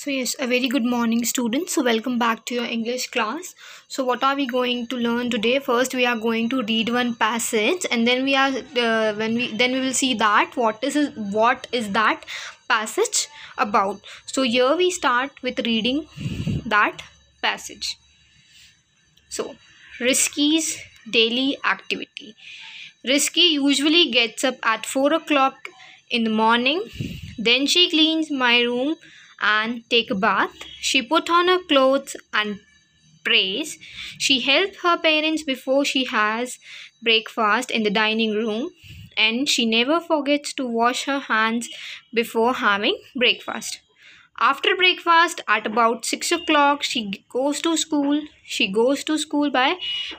So yes, a very good morning students. So welcome back to your English class. So what are we going to learn today? First we are going to read one passage, and then we will see that what is that passage about. So here we start with reading that passage. So Risky's daily activity. Risky usually gets up at 4 o'clock in the morning. Then she cleans my room and take a bath. She put on her clothes and prays. She helps her parents before she has breakfast in the dining room, and she never forgets to wash her hands before having breakfast. After breakfast at about 6 o'clock, she goes to school. She goes to school by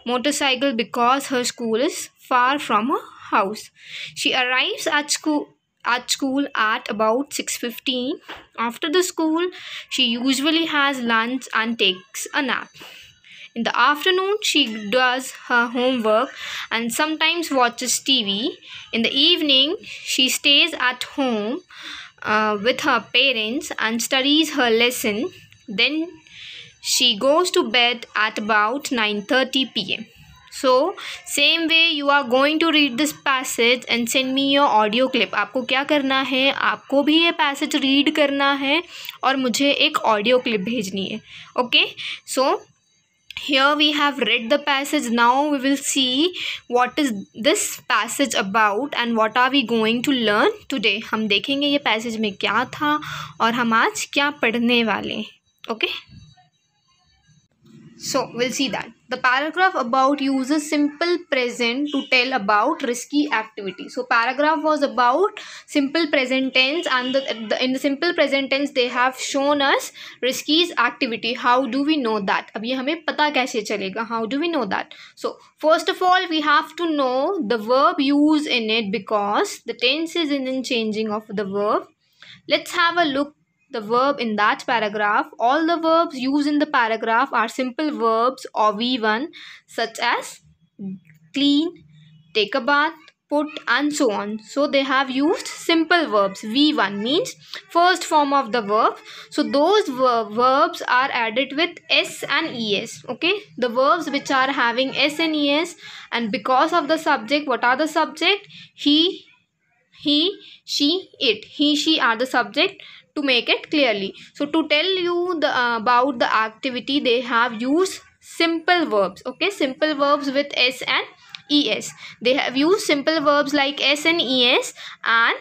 motorcycle because her school is far from her house. She arrives at school at about 6:15. After the school, she usually has lunch and takes a nap. In the afternoon, she does her homework and sometimes watches TV. In the evening, she stays at home with her parents and studies her lesson. Then she goes to bed at about 9:30 p.m. So same way you are going to read this passage and send me your audio clip. आपको क्या करना है, आपको भी ये passage read करना है और मुझे एक audio clip भेजनी है. Okay, so here we have read the passage. Now we will see what is this passage about and what are we going to learn today. हम देखेंगे ये passage में क्या था और हम आज क्या पढ़ने वाले हैं. Okay, so we'll see that. The paragraph about uses simple present to tell about risky activity. So paragraph was about simple present tense, and in the simple present tense they have shown us risky's activity. How do we know that? अब ये हमें पता कैसे चलेगा? How do we know that? So first of all we have to know the verb used in it, because the tense is in changing of the verb. Let's have a look the verb in that paragraph. All the verbs used in the paragraph are simple verbs or V1, such as clean, take a bath, put, and so on. So they have used simple verbs. V1 means first form of the verb. So those verbs are added with S and ES. Okay, the verbs which are having S and ES, and because of the subject, what are the subject? He, she, it. He, she are the subject, to make it clearly. So to tell you about the activity, they have used simple verbs. Okay, simple verbs with S and ES. They have used simple verbs like S and ES, and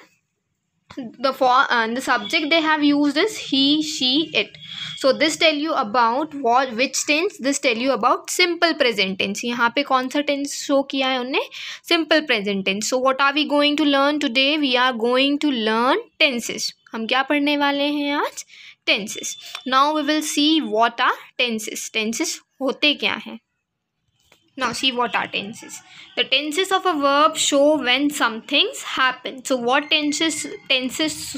the subject they have used is he, she, it. So this tell you about which tense? This tell you about simple present tense. यहाँ पे कौन सा tense show किया है उन्हें? Simple present tense. So what are we going to learn today? We are going to learn tenses. हम क्या पढ़ने वाले हैं आज? Tenses. Now we will see what are tenses. Tenses होते क्या हैं? Now see what are tenses. The tenses of a verb show when some things happen. So what tenses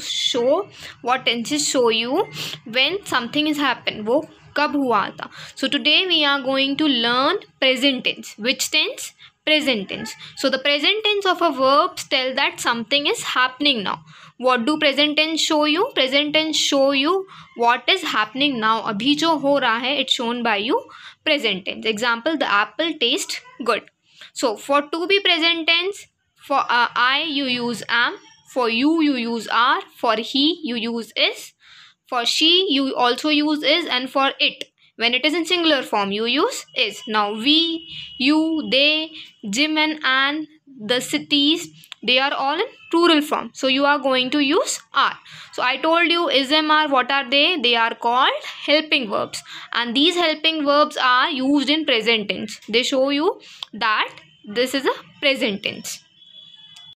show? What tenses show you when something is happened? वो कब हुआ था? So today we are going to learn present tense. Which tense? Present tense. So the present tense of a verb tell that something is happening now. What do present tense show you? Present tense show you what is happening now. अभी जो हो रहा है, it's shown by you present tense. Example, the apple tastes good. So for to be present tense, for I you use am, for you use are, for he you use is, for she you also use is, and for it, when it is in singular form, you use is. Now we, you, they, Jim and Anne, the cities, they are all in plural form. So you are going to use are. So I told you is, am, are, what are they? They are called helping verbs. And these helping verbs are used in present tense. They show you that this is a present tense.